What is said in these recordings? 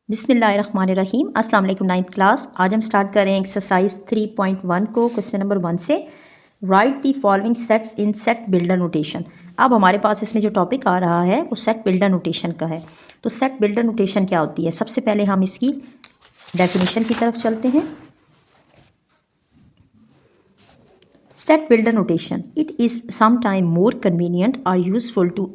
बिस्मिल्लाहिर्रहमानिर्रहीम। अस्सलाम वालेकुम। 9th class. आज हम स्टार्ट कर रहे हैं एक्सरसाइज 3.1 को। क्वेश्चन नंबर 1 से right the following sets in set builder notation. अब हमारे पास इसमें जो टॉपिक आ रहा है वो सेट बिल्डर नोटेशन का है। तो सेट बिल्डर नोटेशन क्या होती है, सबसे पहले हम इसकी डेफिनेशन की तरफ चलते हैं। Set builder notation, it is sometime more convenient और useful to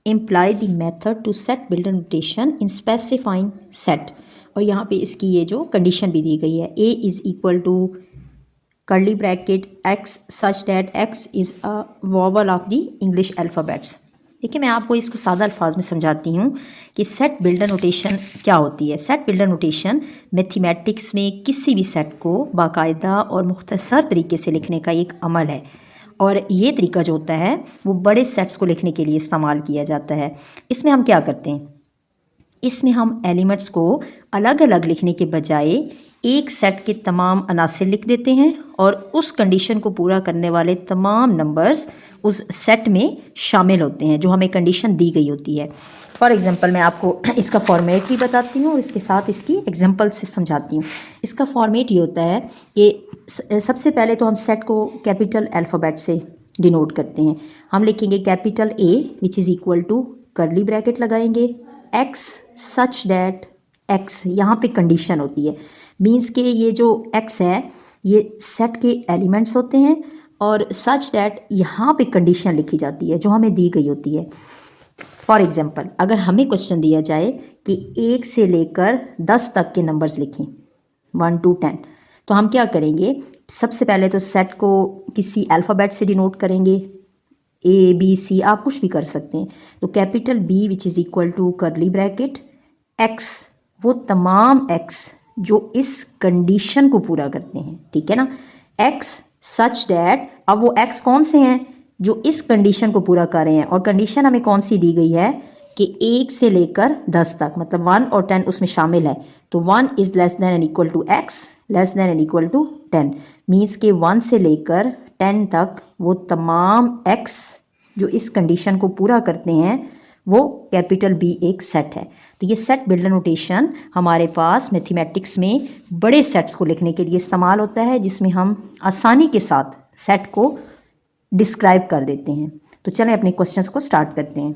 imply the method to set builder notation in specifying set। और यहाँ पे इसकी ये जो कंडीशन भी दी गई है, a is equal to curly bracket x such that x is a vowel of the English alphabets. देखिए मैं आपको इसको सादा अल्फाज में समझाती हूँ कि सेट बिल्डर नोटेशन क्या होती है। सेट बिल्डर नोटेशन मैथमेटिक्स में किसी भी सेट को बाकायदा और मुख्तसर तरीके से लिखने का एक अमल है, और ये तरीका जो होता है वो बड़े सेट्स को लिखने के लिए इस्तेमाल किया जाता है। इसमें हम क्या करते हैं, इसमें हम एलिमेंट्स को अलग अलग लिखने के बजाय एक सेट के तमाम अनासिर लिख देते हैं और उस कंडीशन को पूरा करने वाले तमाम नंबर्स उस सेट में शामिल होते हैं जो हमें कंडीशन दी गई होती है। फॉर एग्ज़ाम्पल मैं आपको इसका फॉर्मेट भी बताती हूँ और इसके साथ इसकी एग्जांपल से समझाती हूँ। इसका फॉर्मेट ये होता है कि सबसे पहले तो हम सेट को कैपिटल अल्फ़ाबेट से डिनोट करते हैं। हम लिखेंगे capital A which is equal to curly bracket लगाएंगे x सच दैट x, यहाँ पे कंडीशन होती है, मींस के ये जो x है ये सेट के एलिमेंट्स होते हैं और सच दैट यहाँ पे कंडीशन लिखी जाती है जो हमें दी गई होती है। फॉर एग्ज़ाम्पल अगर हमें क्वेश्चन दिया जाए कि 1 से लेकर 10 तक के नंबर्स लिखें 1 to 10, तो हम क्या करेंगे, सबसे पहले तो सेट को किसी अल्फ़ाबेट से डिनोट करेंगे, A B C आप कुछ भी कर सकते हैं। तो capital B which is equal to curly bracket X, वो तमाम X जो इस कंडीशन को पूरा करते हैं, ठीक है ना, X सच डैट, अब वो X कौन से हैं जो इस कंडीशन को पूरा कर रहे हैं, और कंडीशन हमें कौन सी दी गई है कि 1 से लेकर 10 तक, मतलब 1 और 10 उसमें शामिल है। तो 1 is less than and equal to x less than and equal to 10, means के 1 से लेकर 10 तक वो तमाम x जो इस कंडीशन को पूरा करते हैं वो कैपिटल B एक सेट है। तो ये सेट बिल्डर नोटेशन हमारे पास मैथमेटिक्स में बड़े सेट्स को लिखने के लिए इस्तेमाल होता है, जिसमें हम आसानी के साथ सेट को डिस्क्राइब कर देते हैं। तो चलें अपने क्वेश्चंस को स्टार्ट करते हैं।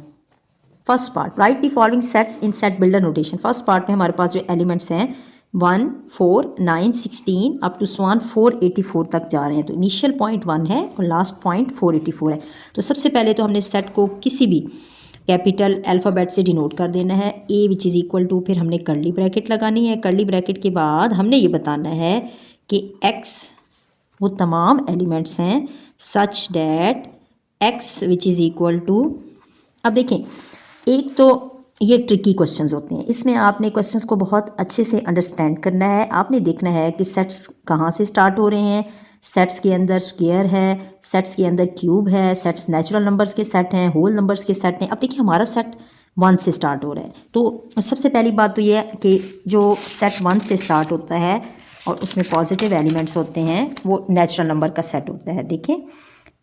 First part, right the following sets in set builder notation. First part में हमारे पास जो एलिमेंट्स हैं 1 4 9 16 अप टू 484 तक जा रहे हैं। तो इनिशियल पॉइंट 1 है और लास्ट पॉइंट 484 है। तो सबसे पहले तो हमने सेट को किसी भी कैपिटल अल्फ़ाबेट से डिनोट कर देना है, A which is equal to, फिर हमने कर्ली ब्रैकेट लगानी है। कर्ली ब्रैकेट के बाद हमने ये बताना है कि x वो तमाम एलिमेंट्स हैं such that x which is equal to. अब देखें, एक तो ये ट्रिकी क्वेश्चंस होते हैं, इसमें आपने क्वेश्चंस को बहुत अच्छे से अंडरस्टैंड करना है। आपने देखना है कि सेट्स कहाँ से स्टार्ट हो रहे हैं, सेट्स के अंदर स्क्वायर है, सेट्स के अंदर क्यूब है, सेट्स नेचुरल नंबर्स के सेट हैं, होल नंबर्स के सेट हैं। अब देखिए हमारा सेट 1 से स्टार्ट हो रहा है, तो सबसे पहली बात तो ये है कि जो सेट 1 से स्टार्ट होता है और उसमें पॉजिटिव एलिमेंट्स होते हैं वो नेचुरल नंबर का सेट होता है। देखें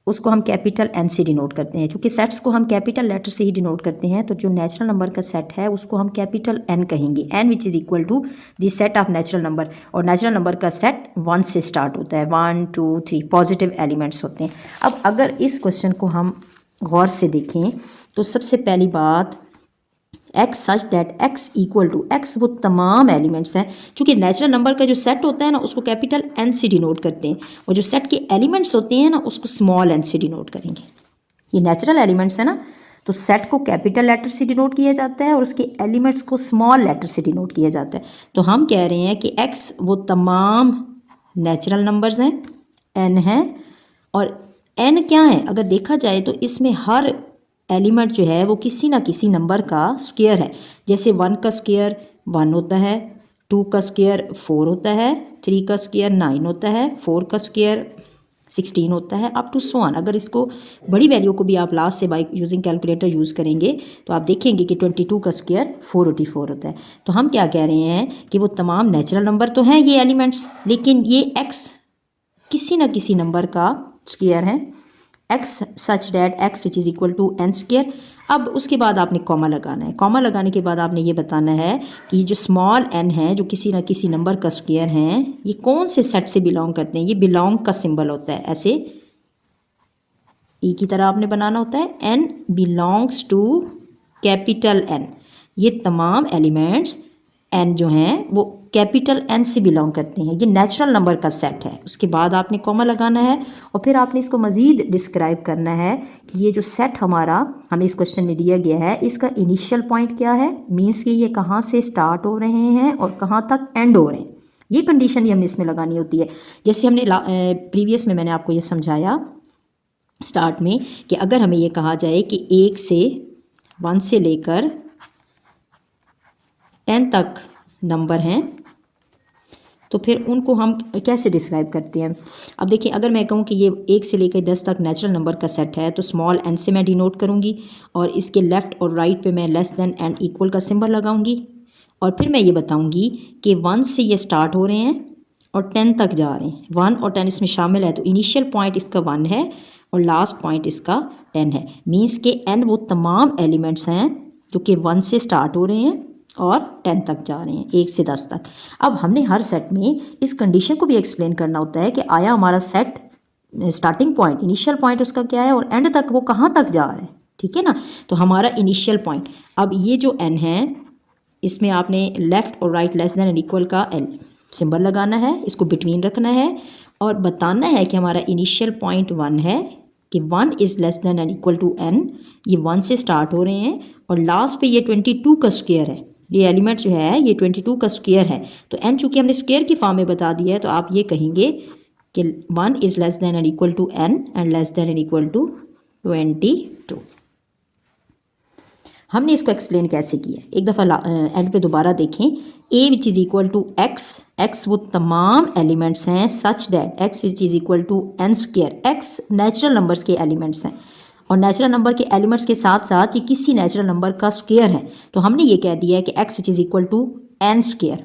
उसको हम कैपिटल N से डिनोट करते हैं, क्योंकि सेट्स को हम कैपिटल लेटर से ही डिनोट करते हैं। तो जो नेचुरल नंबर का सेट है उसको हम कैपिटल N कहेंगे, N which is equal to the set of natural number, और नेचुरल नंबर का सेट 1 से स्टार्ट होता है, 1 2 3 पॉजिटिव एलिमेंट्स होते हैं। अब अगर इस क्वेश्चन को हम गौर से देखें तो सबसे पहली बात x such that x equal to, x वो तमाम एलिमेंट्स हैं। चूँकि नेचुरल नंबर का जो सेट होता है ना उसको कैपिटल N से डिनोट करते हैं, और जो सेट के एलिमेंट्स होते हैं ना उसको स्मॉल n से डिनोट करेंगे। ये नेचुरल एलिमेंट्स है ना, तो सेट को कैपिटल लेटर से डिनोट किया जाता है और उसके एलिमेंट्स को स्मॉल लेटर से डिनोट किया जाता है। तो हम कह रहे हैं कि x वो तमाम नेचुरल नंबर्स हैं, n है, और n क्या है अगर देखा जाए तो इसमें हर एलिमेंट जो है वो किसी ना किसी नंबर का स्क्वायर है। जैसे 1 का स्क्वायर 1 होता है, 2 का स्क्वायर 4 होता है, 3 का स्क्वायर 9 होता है, 4 का स्क्वायर 16 होता है, अप टू सो ऑन। अगर इसको बड़ी वैल्यू को भी आप लास्ट से बाई यूजिंग कैलकुलेटर यूज़ करेंगे तो आप देखेंगे कि 22 का स्क्वायर 484 होता है। तो हम क्या कह रहे हैं कि वो तमाम नेचुरल नंबर तो हैं ये एलिमेंट्स, लेकिन ये x किसी न किसी नंबर का स्क्वायर है, x such that x which is equal to n square. अब उसके बाद आपने कॉमा लगाना है। कॉमा लगाने के बाद आपने ये बताना है कि जो स्मॉल n है, जो किसी ना किसी नंबर का स्क्वायर है, ये कौन से सेट से बिलोंग करते हैं। ये बिलोंग का सिंबल होता है, ऐसे ई की तरह आपने बनाना होता है। n belongs to capital N। ये तमाम एलिमेंट्स n जो हैं वो कैपिटल N से बिलोंग करते हैं। ये नेचुरल नंबर का सेट है। उसके बाद आपने कॉमा लगाना है और फिर आपने इसको मज़ीद डिस्क्राइब करना है कि ये जो सेट हमारा हमें इस क्वेश्चन में दिया गया है, इसका इनिशियल पॉइंट क्या है, मीन्स कि ये कहाँ से स्टार्ट हो रहे हैं और कहाँ तक एंड हो रहे हैं। ये कंडीशन ही हमने इसमें लगानी होती है। जैसे हमने प्रीवियस में मैंने आपको ये समझाया स्टार्ट में कि अगर हमें ये कहा जाए कि 1 से लेकर 10 तक नंबर हैं, तो फिर उनको हम कैसे डिस्क्राइब करते हैं। अब देखिए, अगर मैं कहूँ कि ये 1 से लेकर 10 तक नेचुरल नंबर का सेट है, तो स्मॉल n से मैं डिनोट करूँगी और इसके लेफ़्ट और राइट पे मैं लेस देन एंड इक्वल का सिंबल लगाऊंगी। और फिर मैं ये बताऊंगी कि 1 से ये स्टार्ट हो रहे हैं और 10 तक जा रहे हैं। 1 और 10 इसमें शामिल है, तो इनिशियल पॉइंट इसका 1 है और लास्ट पॉइंट इसका 10 है। मीन्स के n वो तमाम एलिमेंट्स हैं जो कि 1 से स्टार्ट हो रहे हैं और 10 तक जा रहे हैं, 1 से 10 तक। अब हमने हर सेट में इस कंडीशन को भी एक्सप्लेन करना होता है कि आया हमारा set starting point, initial point उसका क्या है और एंड तक वो कहाँ तक जा रहा है, ठीक है ना। तो हमारा इनिशियल पॉइंट, अब ये जो n है इसमें आपने लेफ़्ट और right less than and equal का सिंबल लगाना है, इसको बिटवीन रखना है और बताना है कि हमारा इनिशियल पॉइंट 1 है, कि 1 is less than and equal to n। ये 1 से स्टार्ट हो रहे हैं और लास्ट पे ये 22 का स्क्वायर है। ये एलिमेंट जो है ये 22 का स्क्वायर है। तो n चूँकि हमने स्क्वायर की फॉर्म में बता दिया है, तो आप ये कहेंगे कि 1 is less than and equal to n and less than and equal to 22। हमने इसको एक्सप्लेन कैसे किया, एक दफ़ा एंड पे दोबारा देखें। a which is equal to x वो तमाम एलिमेंट्स हैं such that x which is equal to n square. x natural numbers के एलिमेंट्स हैं और नेचुरल नंबर के एलिमेंट्स के साथ साथ ये किसी नेचुरल नंबर का स्क्वायर है। तो हमने ये कह दिया है कि x which is equal to n square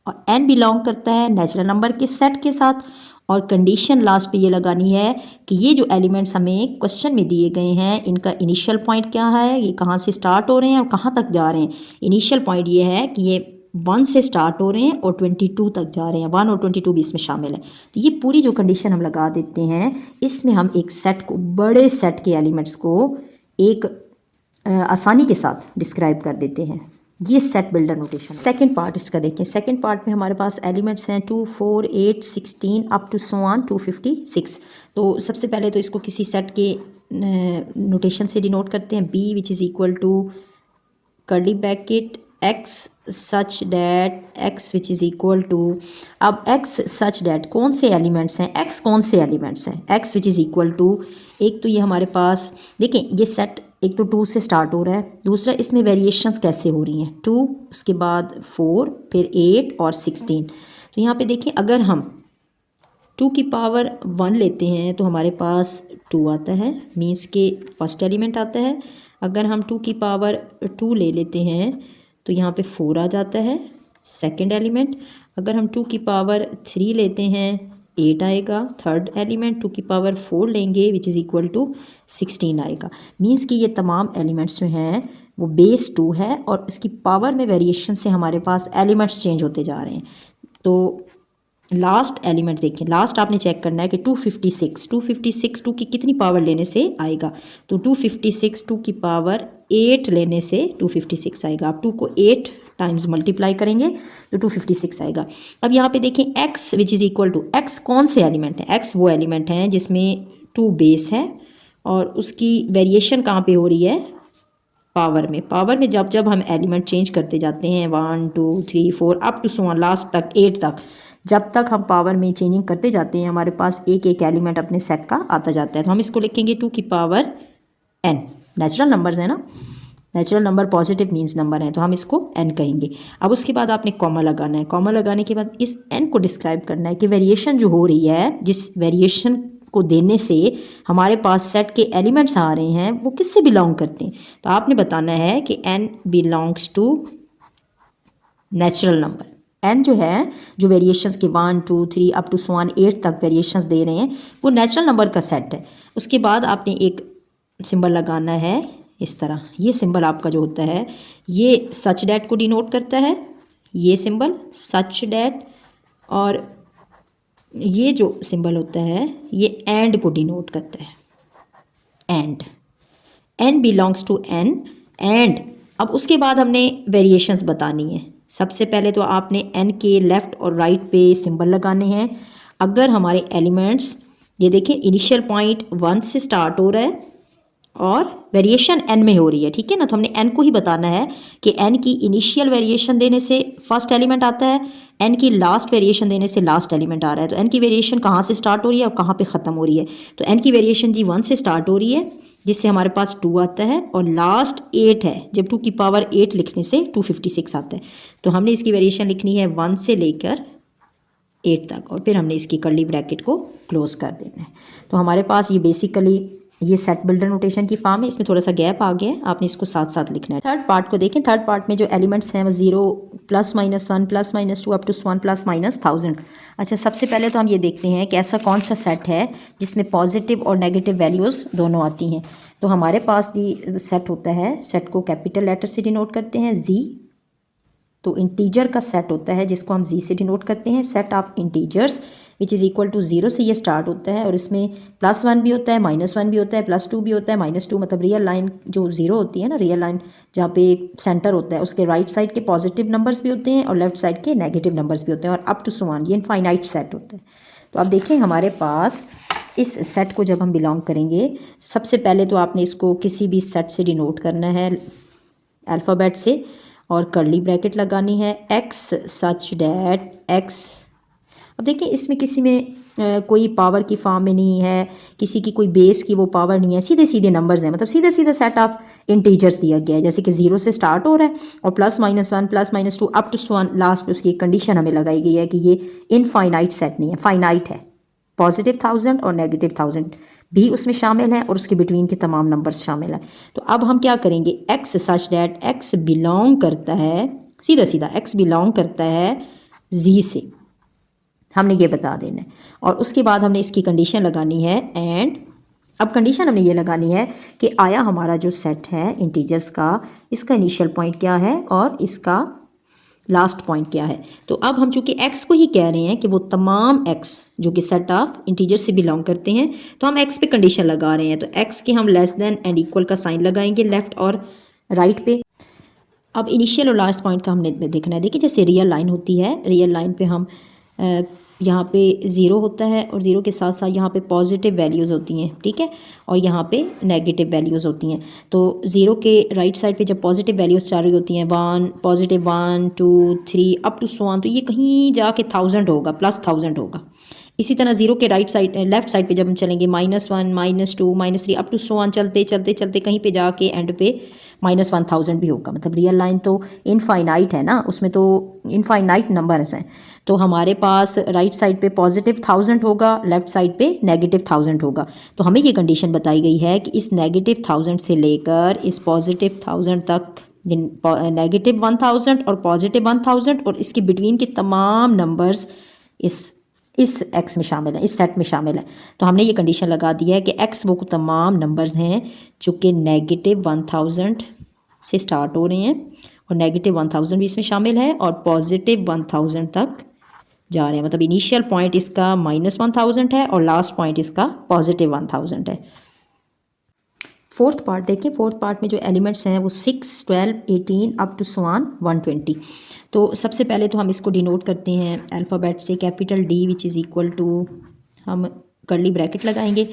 और n बिलोंग करता है नेचुरल नंबर के सेट के साथ। और कंडीशन लास्ट पे ये लगानी है कि ये जो एलिमेंट्स हमें क्वेश्चन में दिए गए हैं इनका इनिशियल पॉइंट क्या है, ये कहाँ से स्टार्ट हो रहे हैं और कहाँ तक जा रहे हैं। इनिशियल पॉइंट ये है कि ये 1 से स्टार्ट हो रहे हैं और 22 तक जा रहे हैं, 1 और 22 भी इसमें शामिल है। तो ये पूरी जो कंडीशन हम लगा देते हैं, इसमें हम एक सेट को, बड़े सेट के एलिमेंट्स को एक आसानी के साथ डिस्क्राइब कर देते हैं। ये set builder notation. Second part इसका देखें। सेकंड पार्ट में हमारे पास एलिमेंट्स हैं 2, 4, 8, 16 अप टू सो ऑन 256। तो सबसे पहले तो इसको किसी सेट के नोटेशन से डिनोट करते हैं। b which is equal to curly bracket x such that x which is equal to, अब x सच डैट कौन से एलिमेंट्स हैं, x कौन से एलिमेंट्स हैं, x which is equal to, एक तो ये हमारे पास देखें ये सेट एक तो 2 से स्टार्ट हो रहा है, दूसरा इसमें वेरिएशंस कैसे हो रही हैं, 2 उसके बाद 4 फिर 8 और 16। तो यहाँ पे देखें अगर हम 2 की पावर 1 लेते हैं तो हमारे पास 2 आता है, मीन्स के फर्स्ट एलिमेंट आता है। अगर हम 2 की पावर 2 ले लेते हैं तो यहाँ पे 4 आ जाता है सेकंड एलिमेंट। अगर हम 2 की पावर 3 लेते हैं 8 आएगा थर्ड एलिमेंट। 2 की पावर 4 लेंगे विच इज़ इक्वल टू 16 आएगा। मीन्स कि ये तमाम एलिमेंट्स जो हैं वो बेस 2 है और इसकी पावर में वेरिएशन से हमारे पास एलिमेंट्स चेंज होते जा रहे हैं। तो लास्ट एलिमेंट देखिए, लास्ट आपने चेक करना है कि 256 2 की कितनी पावर लेने से आएगा, तो 256 2 की पावर 8 लेने से 256 आएगा। आप 2 को 8 टाइम्स मल्टीप्लाई करेंगे तो 256 आएगा। अब यहाँ पे देखें x which is equal to, x कौन से एलिमेंट है, x वो एलिमेंट हैं जिसमें 2 बेस है और उसकी वेरिएशन कहाँ पे हो रही है, पावर में। पावर में जब जब हम एलिमेंट चेंज करते जाते हैं 1 2 3 4 अप टू सो लास्ट तक 8 तक, जब तक हम पावर में चेंजिंग करते जाते हैं हमारे पास एक एक एलिमेंट अपने सेट का आता जाता है। तो हम इसको लिखेंगे 2 की पावर n, नेचुरल नंबर्स है ना, natural number positive means number है तो हम इसको n कहेंगे। अब उसके बाद आपने कॉमा लगाना है। कॉमा लगाने के बाद इस n को डिस्क्राइब करना है कि वेरिएशन जो हो रही है, जिस वेरिएशन को देने से हमारे पास सेट के एलिमेंट्स आ रहे हैं वो किससे बिलोंग करते हैं। तो आपने बताना है कि n belongs to natural number. n जो है, जो वेरिएशंस के 1 2 3 अप टू 8 तक वेरिएशंस दे रहे हैं वो नेचुरल नंबर का सेट है। उसके बाद आपने एक सिंबल लगाना है इस तरह ये सिंबल आपका जो होता है ये सच डैट को डिनोट करता है, ये सिंबल सच डैट, और ये जो सिंबल होता है ये एंड को डिनोट करता है, and, N belongs to N, and. अब उसके बाद हमने वेरिएशंस बतानी है। सबसे पहले तो आपने एन के लेफ़्ट और राइट पे सिंबल लगाने हैं। अगर हमारे एलिमेंट्स ये देखिए इनिशियल पॉइंट 1 से स्टार्ट हो रहा है और वेरिएशन एन में हो रही है, ठीक है ना, तो हमने एन को ही बताना है कि एन की इनिशियल वेरिएशन देने से फर्स्ट एलिमेंट आता है, एन की लास्ट वेरिएशन देने से लास्ट एलिमेंट आ रहा है। तो एन की वेरिएशन कहाँ से स्टार्ट हो रही है और कहाँ पे ख़त्म हो रही है, तो एन की वेरिएशन जी 1 से स्टार्ट हो रही है जिससे हमारे पास 2 आता है और लास्ट 8 है, जब 2 की पावर 8 लिखने से 256 आता है। तो हमने इसकी वेरिएशन लिखनी है 1 से लेकर 8 तक और फिर हमने इसकी कर्ली ब्रैकेट को क्लोज कर देना है। तो हमारे पास ये बेसिकली ये सेट बिल्डर नोटेशन की फॉर्म है, इसमें थोड़ा सा गैप आ गया है, आपने इसको साथ साथ लिखना है। थर्ड पार्ट को देखें, थर्ड पार्ट में जो एलिमेंट्स हैं वो 0 +-1 +-2 अप टू 1 +-1000। अच्छा, सबसे पहले तो हम ये देखते हैं कि ऐसा कौन सा सेट है जिसमें पॉजिटिव और नेगेटिव वैल्यूज़ दोनों आती हैं। तो हमारे पास जी सेट होता है, सेट को कैपिटल लेटर से डिनोट करते हैं जी। तो इंटीजर का सेट होता है जिसको हम जी से डिनोट करते हैं, set of integers which is equal to 0 से ये स्टार्ट होता है और इसमें +1 भी होता है, -1 भी होता है, +2 भी होता है, -2, मतलब रियल लाइन जो 0 होती है ना, रियल लाइन जहाँ पे सेंटर होता है उसके राइट साइड के पॉजिटिव नंबर्स भी होते हैं और लेफ्ट साइड के नेगेटिव नंबर्स भी होते हैं और अप टू सो ऑन, ये इनफाइनाइट सेट होता है। तो अब देखें हमारे पास इस सेट को जब हम बिलोंग करेंगे, सबसे पहले तो आपने इसको किसी भी सेट से डिनोट करना है अल्फ़ाबेट से और कर्ली ब्रैकेट लगानी है, एक्स सच डैट एक्स। अब देखिए इसमें किसी में कोई पावर की फॉर्म में नहीं है, किसी की कोई बेस की वो पावर नहीं है, सीधे सीधे नंबर्स हैं, मतलब सीधे सीधे सेट ऑफ इंटीजर्स दिया गया है, जैसे कि 0 से स्टार्ट हो रहा है और +-1 +-2 अप टू 1 लास्ट उसकी कंडीशन हमें लगाई गई है कि ये इनफाइनाइट सेट नहीं है, फाइनाइट है। पॉजिटिव 1000 और नेगेटिव 1000 भी उसमें शामिल है और उसके बिटवीन के तमाम नंबर्स शामिल हैं। तो अब हम क्या करेंगे, x such that x belong करता है, सीधा सीधा एक्स बिलोंग करता है जी से, हमने ये बता देना है। और उसके बाद हमने इसकी कंडीशन लगानी है एंड। अब कंडीशन हमने ये लगानी है कि आया हमारा जो सेट है इंटीजर्स का, इसका इनिशियल पॉइंट क्या है और इसका लास्ट पॉइंट क्या है। तो अब हम चूंकि x को ही कह रहे हैं कि वो तमाम x जो कि सेट ऑफ इंटीजर से बिलोंग करते हैं, तो हम x पे कंडीशन लगा रहे हैं। तो x के हम लेस देन एंड इक्वल का साइन लगाएंगे लेफ्ट और राइट पे। अब इनिशियल और लास्ट पॉइंट का हमने देखना है। देखिए जैसे रियल लाइन होती है, रियल लाइन पे हम यहाँ पे 0 होता है और 0 के साथ साथ यहाँ पे पॉजिटिव वैल्यूज़ होती हैं, ठीक है, और यहाँ पे नेगेटिव वैल्यूज़ होती हैं। तो 0 के राइट साइड पे जब पॉजिटिव वैल्यूज़ चल रही होती हैं 1 positive 1 2 3 up to so on, तो ये कहीं जाके 1000 होगा, +1000 होगा। इसी तरह 0 के राइट साइड लेफ्ट साइड पे जब हम चलेंगे -1 -2 -3 अप टू सो ऑन, चलते चलते चलते कहीं पे जाके एंड पे -1000 भी होगा। मतलब रियल लाइन तो इनफाइनाइट है ना, उसमें तो इनफाइनाइट नंबर्स हैं। तो हमारे पास राइट साइड पे पॉजिटिव 1000 होगा, लेफ्ट साइड पे नेगेटिव 1000 होगा। तो हमें ये कंडीशन बताई गई है कि इस नेगेटिव 1000 से लेकर इस पॉजिटिव 1000 तक, नेगेटिव 1000 और पॉजिटिव 1000 और इसके बिटवीन के तमाम नंबर्स इस एक्स में शामिल है, इस सेट में शामिल है। तो हमने ये कंडीशन लगा दी है कि एक्स वो तमाम नंबर्स हैं जो कि नेगेटिव 1000 से स्टार्ट हो रहे हैं और नेगेटिव 1000 भी इसमें शामिल है और पॉजिटिव 1000 तक जा रहे हैं। मतलब इनिशियल पॉइंट इसका -1000 है और लास्ट पॉइंट इसका पॉजिटिव 1000 है। फोर्थ पार्ट देखिए, फोर्थ पार्ट में जो एलिमेंट्स हैं वो 6 12 18 अप टू सो ऑन 120। तो सबसे पहले तो हम इसको डिनोट करते हैं अल्फ़ाबेट से, capital D which is equal to, हम कर्ली ब्रैकेट लगाएंगे,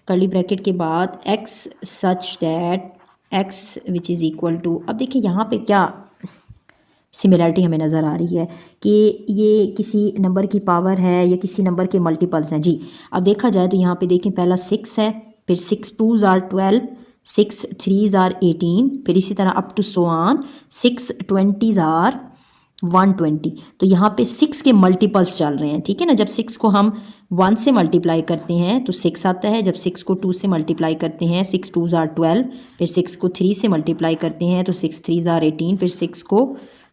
कर्ली ब्रैकेट के बाद X such that X which is equal to. अब देखिए यहाँ पे क्या सिमिलरिटी हमें नज़र आ रही है कि ये किसी नंबर की पावर है या किसी नंबर के मल्टीपल्स हैं जी। अब देखा जाए तो यहाँ पे देखें पहला 6 है, फिर 6 2s are 12, 6 3s are 18, फिर इसी तरह up to so on 6 20s are 120। तो यहाँ पे 6 के मल्टीपल्स चल रहे हैं, ठीक है ना। जब 6 को हम 1 से मल्टीप्लाई करते हैं तो 6 आता है, जब 6 को 2 से मल्टीप्लाई करते हैं 6 2s are 12, फिर 6 को 3 से मल्टीप्लाई करते हैं तो 6 3s are 18, फिर 6 को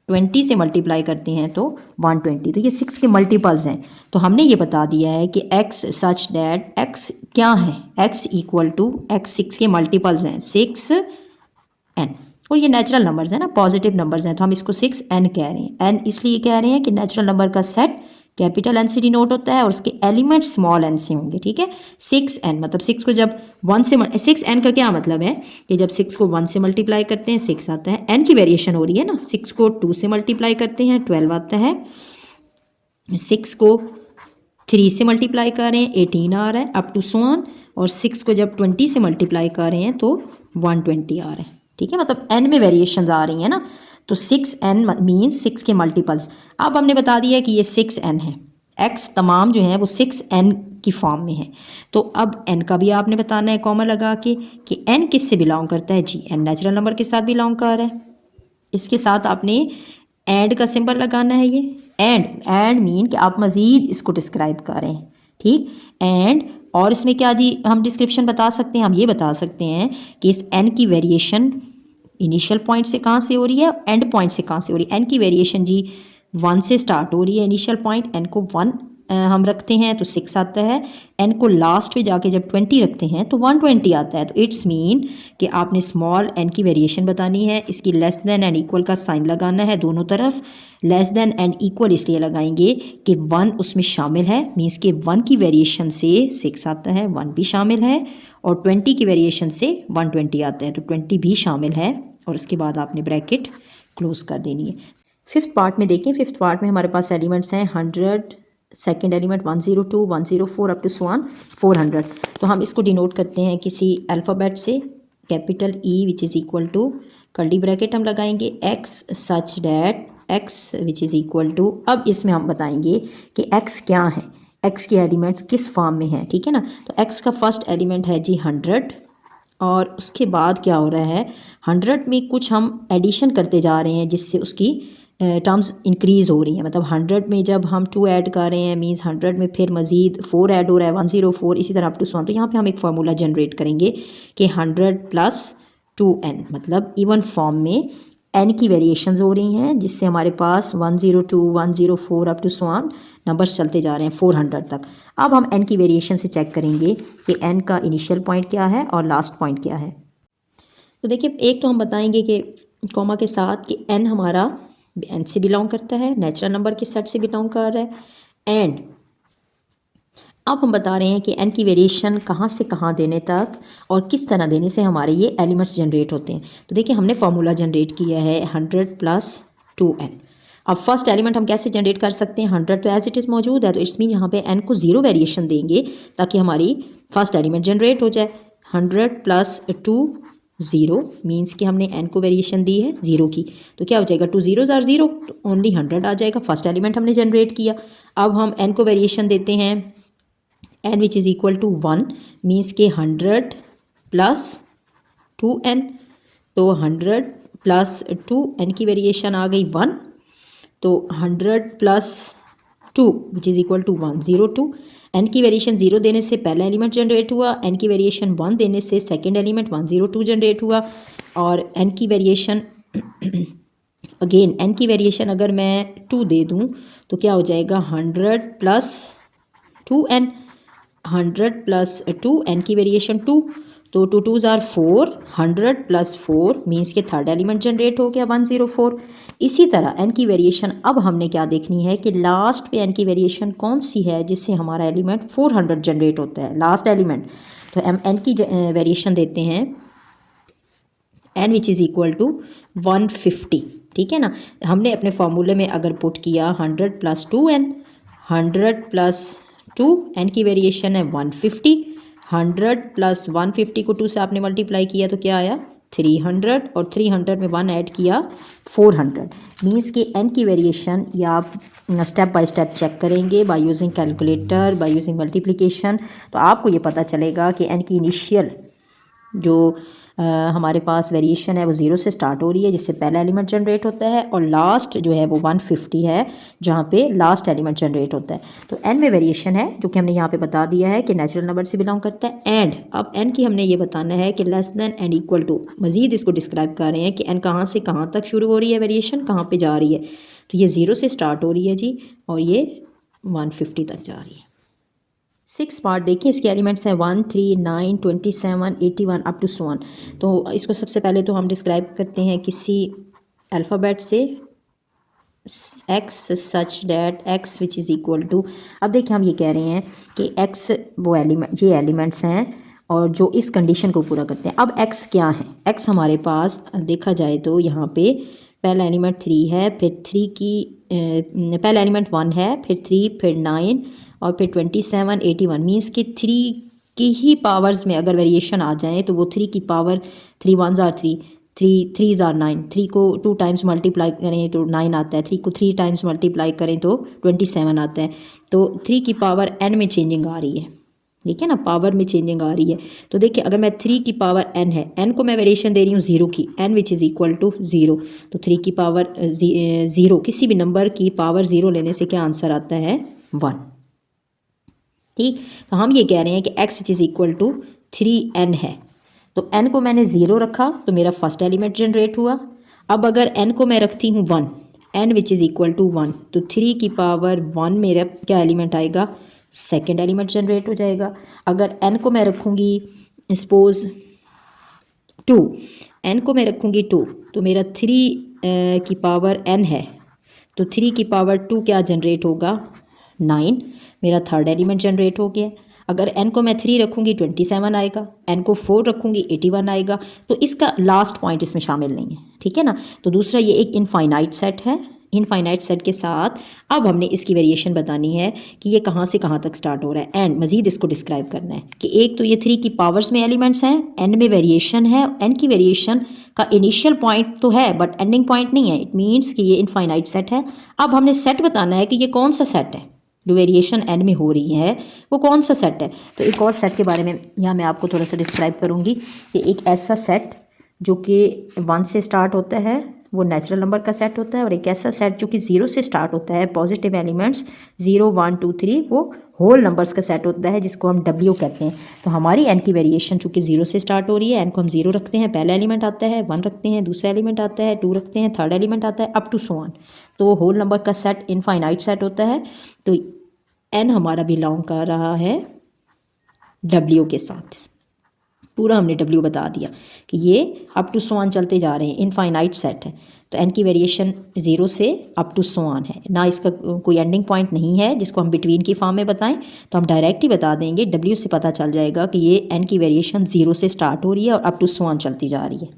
20 से मल्टीप्लाई करते हैं तो 120। तो ये 6 के मल्टीपल्स हैं। तो हमने ये बता दिया है कि x सच डैट x क्या है, x इक्वल टू x 6 के मल्टीपल्स हैं, 6 एन, और ये नेचुरल नंबर्स हैं ना, पॉजिटिव नंबर्स हैं, तो हम इसको 6n कह रहे हैं। एन इसलिए कह रहे हैं कि नेचुरल नंबर का सेट कैपिटल एन से डिनोट होता है और उसके एलिमेंट स्मॉल एन से होंगे, ठीक है। 6n मतलब 6 को जब 1 से 6n का क्या मतलब है कि जब 6 को 1 से मल्टीप्लाई करते हैं 6 आता है। n की वेरिएशन हो रही है ना, 6 को 2 से मल्टीप्लाई करते हैं 12 आता है, 6 को 3 से मल्टीप्लाई कर रहे हैं 18 आ रहा है, अप टू सो ऑन, और 6 को जब 20 से मल्टीप्लाई कर रहे हैं तो 120 आ रहा है, ठीक है। मतलब n में वेरिएशंस आ रही हैं ना, तो 6n मीन्स 6 के मल्टीपल्स। अब हमने बता दिया कि ये 6n है, x तमाम जो हैं वो 6n की फॉर्म में है। तो अब n का भी आपने बताना है कॉमा लगा के कि n किस से बिलोंग करता है जी, n नेचुरल नंबर के साथ बिलोंग कर रहा है। इसके साथ आपने एंड का सिंबल लगाना है, ये एंड मीन कि आप मज़ीद इसको डिस्क्राइब कर रहे हैं, ठीक। एंड और इसमें क्या जी हम डिस्क्रिप्शन बता सकते हैं, हम ये बता सकते हैं कि इस एन की वेरिएशन इनिशियल पॉइंट से कहाँ से हो रही है, एंड पॉइंट से कहाँ से हो रही है। एन की वेरिएशन जी 1 से स्टार्ट हो रही है इनिशियल पॉइंट, एन को 1 हम रखते हैं तो 6 आता है, एन को लास्ट पे जाके जब 20 रखते हैं तो 120 आता है। तो इट्स मीन कि आपने स्मॉल एन की वेरिएशन बतानी है, इसकी लेस देन एंड इक्वल का साइन लगाना है दोनों तरफ। लेस देन एंड इक्वल इसलिए लगाएंगे कि 1 उसमें शामिल है, मीन्स कि 1 की वेरिएशन से 6 आता है, 1 भी शामिल है, और 20 की वेरिएशन से 120 आता है तो 20 भी शामिल है, और उसके बाद आपने ब्रैकेट क्लोज कर देनी है। फिफ्थ पार्ट में देखें, फिफ्थ पार्ट में हमारे पास एलिमेंट्स हैं 100, second element 102, 104 up to so on 400। तो हम इसको डिनोट करते हैं किसी अल्फ़ाबेट से, capital E which is equal to curly bracket हम लगाएंगे x such that x which is equal to, अब इसमें हम बताएंगे कि x क्या है, x के एलिमेंट्स किस फॉर्म में हैं, ठीक है ना। तो x का फर्स्ट एलिमेंट है जी 100, और उसके बाद क्या हो रहा है 100 में कुछ हम एडिशन करते जा रहे हैं जिससे उसकी टर्म्स इंक्रीज़ हो रही हैं। मतलब 100 में जब हम 2 ऐड कर रहे हैं मींस 100 में फिर मज़ीद 4 ऐड हो रहा है 104, इसी तरह अप टू 100। तो यहाँ पे हम एक फार्मूला जनरेट करेंगे कि 100 प्लस 2n मतलब इवन फॉर्म में n की वेरिएशंस हो रही हैं जिससे हमारे पास 102, 104 अप टू 100 नंबर्स चलते जा रहे हैं 400 तक। अब हम n की वेरिएशन से चेक करेंगे कि n का इनिशियल पॉइंट क्या है और लास्ट पॉइंट क्या है। तो देखिए, एक तो हम बताएंगे कि कॉमा के साथ कि n हमारा n से बिलोंग करता है, नेचुरल नंबर के सेट से बिलोंग कर रहा है। एंड अब हम बता रहे हैं कि n की वेरिएशन कहाँ से कहाँ देने तक और किस तरह देने से हमारे ये एलिमेंट्स जनरेट होते हैं। तो देखिए, हमने फार्मूला जनरेट किया है 100 प्लस 2n। अब फर्स्ट एलिमेंट हम कैसे जनरेट कर सकते हैं, 100 तो एज इट इज़ मौजूद है, तो इट्स मीन यहाँ पे n को 0 वेरिएशन देंगे ताकि हमारी फर्स्ट एलिमेंट जनरेट हो जाए। 100 प्लस 2 0 मीन्स कि हमने n को वेरिएशन दी है 0 की, तो क्या हो जाएगा 2 zeros are 0, तो ओनली 100 आ जाएगा। फर्स्ट एलिमेंट हमने जनरेट किया। अब हम n को वेरिएशन देते हैं n which is equal to 1 means के 100 प्लस 2n, तो 100 प्लस 2n की वेरिएशन आ गई 1, तो 100 plus 2 which is equal to 102। n की वेरिएशन 0 देने से पहला एलिमेंट जनरेट हुआ, n की वेरिएशन 1 देने से सेकेंड एलिमेंट 102 जनरेट हुआ, और n की वेरिएशन अगेन n की वेरिएशन अगर मैं 2 दे दूं तो क्या हो जाएगा 100 प्लस 2n, 100 प्लस 2 n की वेरिएशन 2, तो 2 2s are 4, 100 प्लस 4 मीन्स के थर्ड एलिमेंट जनरेट हो गया 104। इसी तरह n की वेरिएशन अब हमने क्या देखनी है कि लास्ट पे n की वेरिएशन कौन सी है जिससे हमारा एलिमेंट 400 जनरेट होता है, लास्ट एलिमेंट। तो हम n की वेरिएशन देते हैं n which is equal to 150, ठीक है ना। हमने अपने फार्मूले में अगर पुट किया 100 प्लस 2n, 100 प्लस 2 n की वेरिएशन है 150, 100 प्लस 150 को 2 से आपने मल्टीप्लाई किया तो क्या आया 300, और 300 में 1 ऐड किया 400। मीन्स कि n की वेरिएशन या आप स्टेप बाय स्टेप चेक करेंगे by using calculator, by using multiplication, तो आपको ये पता चलेगा कि n की इनिशियल जो हमारे पास वेरिएशन है वो 0 से स्टार्ट हो रही है जिससे पहला एलिमेंट जनरेट होता है, और लास्ट जो है वो 150 है जहाँ पे लास्ट एलिमेंट जनरेट होता है। तो n में वेरिएशन है जो कि हमने यहाँ पे बता दिया है कि नेचुरल नंबर से बिलोंग करता है। एंड अब n की हमने ये बताना है कि less than and equal to, मज़ीद इसको डिस्क्राइब कर रहे हैं कि n कहाँ से कहाँ तक शुरू हो रही है, वेरिएशन कहाँ पर जा रही है। तो ये 0 से स्टार्ट हो रही है जी और ये 150 तक जा रही है। सिक्स पार्ट देखिए, इसके एलिमेंट्स हैं 1, 3, 9, 27, 81 अप टू 1। तो इसको सबसे पहले तो हम डिस्क्राइब करते हैं किसी अल्फ़ाबेट से, X such that X which is equal to. अब देखिए हम ये कह रहे हैं कि एक्स वो एलिमेंट, ये एलिमेंट्स हैं और जो इस कंडीशन को पूरा करते हैं। अब एक्स क्या है, एक्स हमारे पास देखा जाए तो यहाँ पे पहला एलिमेंट 3 है, फिर 3 की पहला एलिमेंट 1 है, फिर 3, फिर 9 और फिर 27, 81। मीन्स कि 3 की ही पावर्स में अगर वेरिएशन आ जाए तो वो 3 की power 3 1s are 3, 3 3s are 9, 3 को 2 टाइम्स मल्टीप्लाई करें तो 9 आता है, 3 को 3 टाइम्स मल्टीप्लाई करें तो 27 आता है। तो 3 की पावर n में चेंजिंग आ रही है, देखिए ना, पावर में चेंजिंग आ रही है। तो देखिए अगर मैं 3 की पावर n है, n को मैं वेरिएशन दे रही हूँ 0 की, n which is equal to 0। तो 3 की पावर 0, किसी भी नंबर की पावर 0 लेने से क्या आंसर आता है, 1। ठीक, तो हम ये कह रहे हैं कि x which is equal to 3n है। तो n को मैंने 0 रखा तो मेरा फर्स्ट एलिमेंट जनरेट हुआ। अब अगर n को मैं रखती हूँ 1, n which is equal to 1, तो 3 की पावर 1 मेरा क्या एलिमेंट आएगा, सेकेंड एलिमेंट जनरेट हो जाएगा। अगर n को मैं रखूँगी सपोज 2, n को मैं रखूँगी 2, तो मेरा 3 की पावर n है, तो 3 की पावर 2 क्या जनरेट होगा, 9। मेरा थर्ड एलिमेंट जनरेट हो गया। अगर n को मैं 3 रखूँगी 27 आएगा, n को 4 रखूँगी 81 आएगा। तो इसका लास्ट पॉइंट इसमें शामिल नहीं है, ठीक है ना। तो दूसरा ये एक इनफाइनाइट सेट है। इनफाइनाइट सेट के साथ अब हमने इसकी वेरिएशन बतानी है कि ये कहाँ से कहाँ तक स्टार्ट हो रहा है, एंड मज़ीद इसको डिस्क्राइब करना है कि एक तो ये 3 की पावर्स में एलिमेंट्स हैं, n में वेरिएशन है, n की वेरिएशन का इनिशियल पॉइंट तो है बट एंडिंग पॉइंट नहीं है। इट मीन्स कि ये इनफाइनाइट सेट है। अब हमने सेट बताना है कि ये कौन सा सेट है, जो वेरिएशन n में हो रही है वो कौन सा सेट है। तो एक और सेट के बारे में यहाँ मैं आपको थोड़ा सा डिस्क्राइब करूँगी कि एक ऐसा सेट जो कि 1 से स्टार्ट होता है, वो नेचुरल नंबर का सेट होता है, और एक ऐसा सेट जो कि 0 से स्टार्ट होता है, पॉजिटिव एलिमेंट्स 0 1 2 3, वो होल नंबर्स का सेट होता है जिसको हम W कहते हैं। तो हमारी n की वेरिएशन चूँकि 0 से स्टार्ट हो रही है, n को हम 0 रखते हैं, पहला एलिमेंट आता है, 1 रखते हैं, दूसरा एलिमेंट आता है, 2 रखते हैं, थर्ड एलिमेंट आता है, अप टू सो ऑन। तो होल नंबर का सेट इनफाइनाइट सेट होता है। तो n हमारा बिलोंग कर रहा है W के साथ। पूरा हमने W बता दिया कि ये अप टू सो ऑन चलते जा रहे हैं, इनफाइनाइट सेट है। तो n की वेरिएशन 0 से अप टू सो ऑन है ना, इसका कोई एंडिंग पॉइंट नहीं है जिसको हम बिटवीन की फॉर्म में बताएं। तो हम डायरेक्ट ही बता देंगे, W से पता चल जाएगा कि ये n की वेरिएशन 0 से स्टार्ट हो रही है और अप टू सो ऑन चलती जा रही है।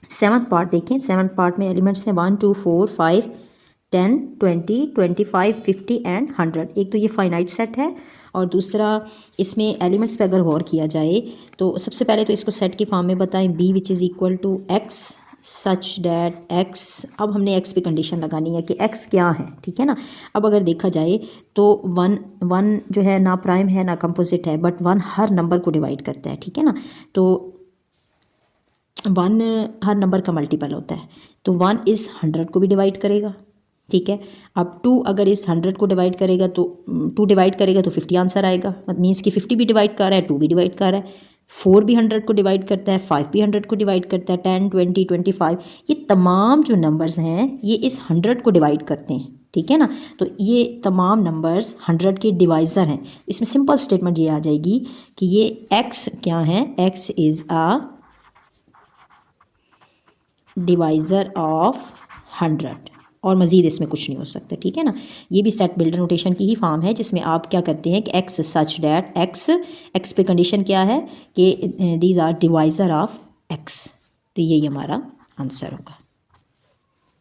सेवन्थ पार्ट देखें, सेवन्थ पार्ट में एलिमेंट्स हैं 1 2 4 5 10 20 25 50 एंड 100। एक तो ये फाइनाइट सेट है, और दूसरा इसमें एलिमेंट्स पे अगर गौर किया जाए तो सबसे पहले तो इसको सेट की फॉर्म में बताएं, b which is equal to x such that x। अब हमने x पे कंडीशन लगानी है कि x क्या है, ठीक है ना। अब अगर देखा जाए तो 1 जो है ना प्राइम है ना कंपोजिट है, बट 1 हर नंबर को डिवाइड करता है, ठीक है ना। तो 1 हर नंबर का मल्टीपल होता है, तो 1 इस 100 को भी डिवाइड करेगा, ठीक है। अब 2 अगर इस 100 को डिवाइड करेगा तो 2 डिवाइड करेगा तो 50 आंसर आएगा। मीन्स कि 50 भी डिवाइड कर रहा है, 2 भी डिवाइड कर रहा है, 4 भी 100 को डिवाइड करता है, 5 भी 100 को डिवाइड करता है, 10 20 25, ये तमाम जो नंबर्स हैं ये इस 100 को डिवाइड करते हैं, ठीक है ना। तो ये तमाम नंबर्स 100 के डिवाइज़र हैं। इसमें सिंपल स्टेटमेंट ये आ जाएगी कि ये x क्या है, x is a divisor of 100, और मज़ीद इसमें कुछ नहीं हो सकता, ठीक है ना। ये भी सेट बिल्डर नोटेशन की ही फॉर्म है जिसमें आप क्या करते हैं कि x सच डैट x पे कंडीशन क्या है कि these are divisor of x। तो यही हमारा आंसर होगा।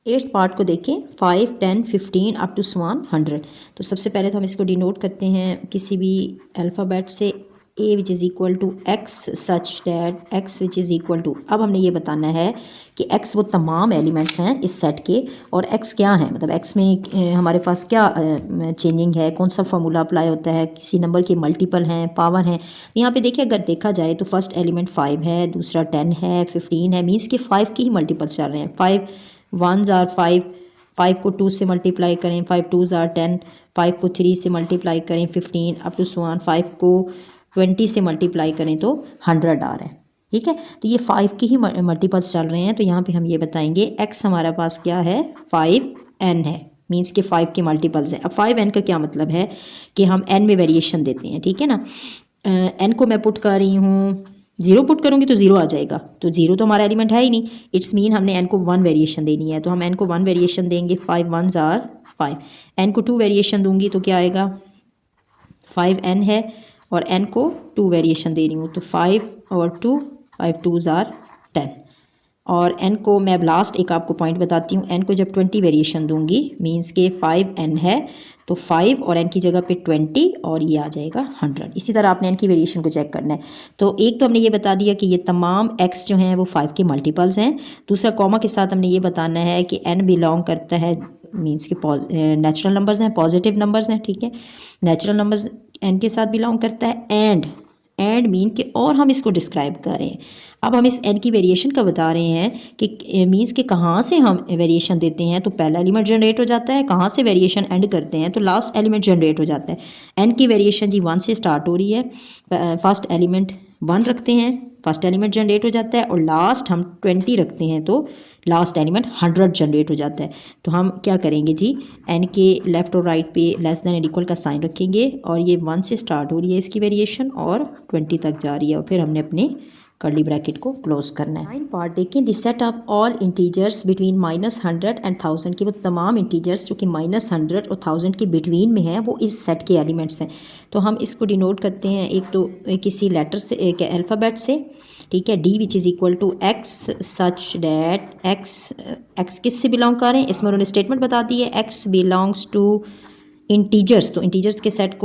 8th पार्ट को देखें, 5 10 15 अप टू 100। तो सबसे पहले तो हम इसको डिनोट करते हैं किसी भी अल्फ़ाबेट से, a which is equal to x such that x which is equal to. अब हमने ये बताना है कि x वो तमाम एलिमेंट्स हैं इस सेट के, और x क्या है, मतलब x में हमारे पास क्या चेंजिंग है, कौन सा फार्मूला अप्लाई होता है, किसी नंबर के मल्टीपल हैं, पावर हैं। यहाँ पे देखिए अगर देखा जाए तो फर्स्ट एलिमेंट 5 है, दूसरा 10 है, 15 है, मीन्स के 5 के ही मल्टीपल्स चल रहे हैं। 5 1s आर 5, 5 को 2 से मल्टीप्लाई करें, 5 2s आर 10, 5 को 3 से मल्टीप्लाई करें 15 अप टू 5 को 20 से मल्टीप्लाई करें तो 100 आ रहा है, ठीक है। तो ये 5 के ही मल्टीपल्स चल रहे हैं। तो यहाँ पे हम ये बताएंगे x हमारे पास क्या है, 5n है, मीन्स के 5 के मल्टीपल्स हैं। अब 5n का क्या मतलब है कि हम n में वेरिएशन देते हैं, ठीक है ना। n को मैं पुट कर रही हूँ, 0 पुट करूँगी तो 0 आ जाएगा, तो 0 तो हमारा एलिमेंट है ही नहीं। इट्स मीन हमने n को 1 वेरिएशन देनी है, तो हम n को 1 वेरिएशन देंगे, 5 1s आर 5। n को 2 वेरिएशन दूंगी तो क्या आएगा, 5n है, और n को 2 वेरिएशन दे रही हूँ तो 5 और 2, 5 2s आर 10। और n को मैं लास्ट एक आपको पॉइंट बताती हूँ, n को जब 20 वेरिएशन दूंगी मीन्स के 5n है तो 5 और n की जगह पे 20 और ये आ जाएगा 100। इसी तरह आपने n की वेरिएशन को चेक करना है। तो एक तो हमने ये बता दिया कि ये तमाम x जो हैं वो 5 के मल्टीपल्स हैं। दूसरा कॉमा के साथ हमने ये बताना है कि n बिलोंग करता है मीन्स के नेचुरल नंबर्स हैं, पॉजिटिव नंबर्स हैं, ठीक है, नेचुरल नंबर्स n के साथ बिलोंग करता है। एंड मीन के और हम इसको डिस्क्राइब कर रहे हैं। अब हम इस n की वेरिएशन का बता रहे हैं कि मीन्स के कहाँ से हम वेरिएशन देते हैं तो पहला एलिमेंट जनरेट हो जाता है, कहाँ से वेरिएशन एंड करते हैं तो लास्ट एलिमेंट जनरेट हो जाता है। n की वेरिएशन जी 1 से स्टार्ट हो रही है, फर्स्ट एलिमेंट 1 रखते हैं, फर्स्ट एलिमेंट जनरेट हो जाता है, और लास्ट हम 20 रखते हैं तो लास्ट एलिमेंट 100 जनरेट हो जाता है। तो हम क्या करेंगे जी, n के लेफ़्ट और राइट पे लेस देन एंड इक्वल का साइन रखेंगे, और ये 1 से स्टार्ट हो रही है इसकी वेरिएशन और 20 तक जा रही है, और फिर हमने अपने कर्ली ब्रैकेट को क्लोज करना है। 9 पार्ट देखें, the set of all integers between -100 and 1000 के वो तमाम इंटीजर्स जो कि -100 और 1000 के बिटवीन में हैं वो इस सेट के एलिमेंट्स हैं। तो हम इसको डिनोट करते हैं एक तो किसी लेटर से, एक अल्फ़ाबेट से, ठीक है, d which is equal to x such that x किस से बिलोंग कर रहे हैं, इसमें उन्होंने स्टेटमेंट बता दी है, x बिलोंग्स टू इंटीजर्स। तो इंटीजर्स के सेट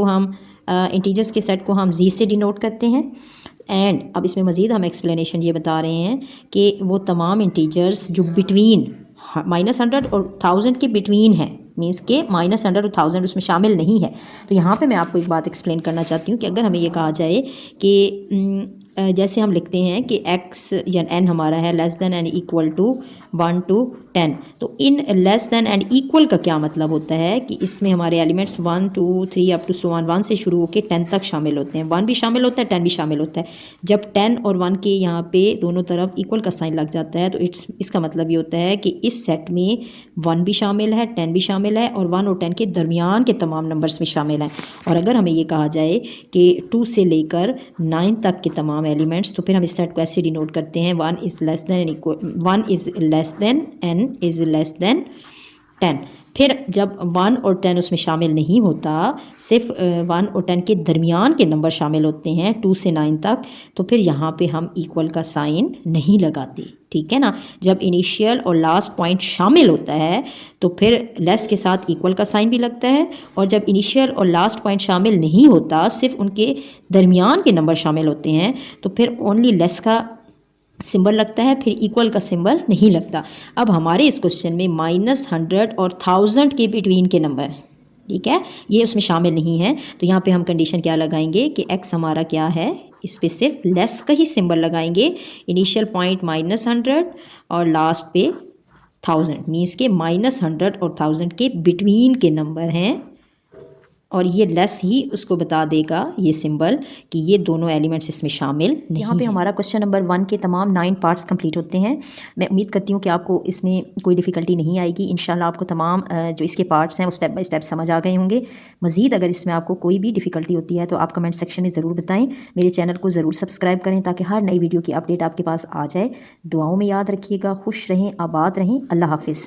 को हम z से डिनोट करते हैं। एंड अब इसमें मज़ीद हम एक्सप्लेनेशन ये बता रहे हैं कि वो तमाम इंटीजर्स जो बिटवीन -100 और 1000 के बिटवीन है, मीन्स के -100 और 1000 उसमें शामिल नहीं है। तो यहाँ पे मैं आपको एक बात एक्सप्लेन करना चाहती हूँ कि अगर हमें ये कहा जाए कि जैसे हम लिखते हैं कि x या n हमारा है less than and equal to 1 to 10, तो इन लेस देन एंड इक्वल का क्या मतलब होता है कि इसमें हमारे elements 1 2 3 up to so on 1 से शुरू होकर 10 तक शामिल होते हैं, 1 भी शामिल होता है 10 भी शामिल होता है। जब 10 और 1 के यहाँ पे दोनों तरफ इक्वल का साइन लग जाता है तो इसका मतलब ये होता है कि इस सेट में 1 भी शामिल है, 10 भी शामिल है, और 1 और 10 के दरमियान के तमाम नंबर्स में शामिल हैं। और अगर हमें ये कहा जाए कि 2 से लेकर 9 तक के तमाम एलिमेंट्स, तो फिर हम इस सेट को ऐसे डिनोट करते हैं, 1 is less then n is less then 10। फिर जब 1 और 10 उसमें शामिल नहीं होता, सिर्फ 1 और 10 के दरमियान के नंबर शामिल होते हैं 2 से 9 तक, तो फिर यहाँ पे हम इक्वल का साइन नहीं लगाते, ठीक है ना। जब इनिशियल और लास्ट पॉइंट शामिल होता है तो फिर लेस के साथ इक्वल का साइन भी लगता है, और जब इनिशियल और लास्ट पॉइंट शामिल नहीं होता, सिर्फ उनके दरमियान के नंबर शामिल होते हैं, तो फिर ओनली लेस का सिंबल लगता है, फिर इक्वल का सिंबल नहीं लगता। अब हमारे इस क्वेश्चन में -100 और 1000 के बिटवीन के नंबर, ठीक है, ये उसमें शामिल नहीं है। तो यहाँ पे हम कंडीशन क्या लगाएंगे कि x हमारा क्या है, इस पे सिर्फ लेस का ही सिंबल लगाएंगे, इनिशियल पॉइंट -100 और लास्ट पे 1000, मीन्स के -100 और 1000 के बिटवीन के नंबर हैं, और ये लेस ही उसको बता देगा ये सिंबल कि ये दोनों एलिमेंट्स इसमें शामिल नहीं। यहाँ पे हमारा क्वेश्चन नंबर 1 के तमाम 9 पार्ट्स कंप्लीट होते हैं। मैं उम्मीद करती हूँ कि आपको इसमें कोई डिफ़िकल्टी नहीं आएगी। इंशाल्लाह आपको तमाम जो इसके पार्ट्स हैं वो स्टेप बाय स्टेप समझ आ गए होंगे। मज़ीद अगर इसमें आपको कोई भी डिफ़िकल्टी होती है तो आप कमेंट सेक्शन में ज़रूर बताएँ। मेरे चैनल को ज़रूर सब्सक्राइब करें ताकि हर नई वीडियो की अपडेट आपके पास आ जाए। दुआओं में याद रखिएगा। खुश रहें, आबाद रहें। अल्लाह हाफिज़।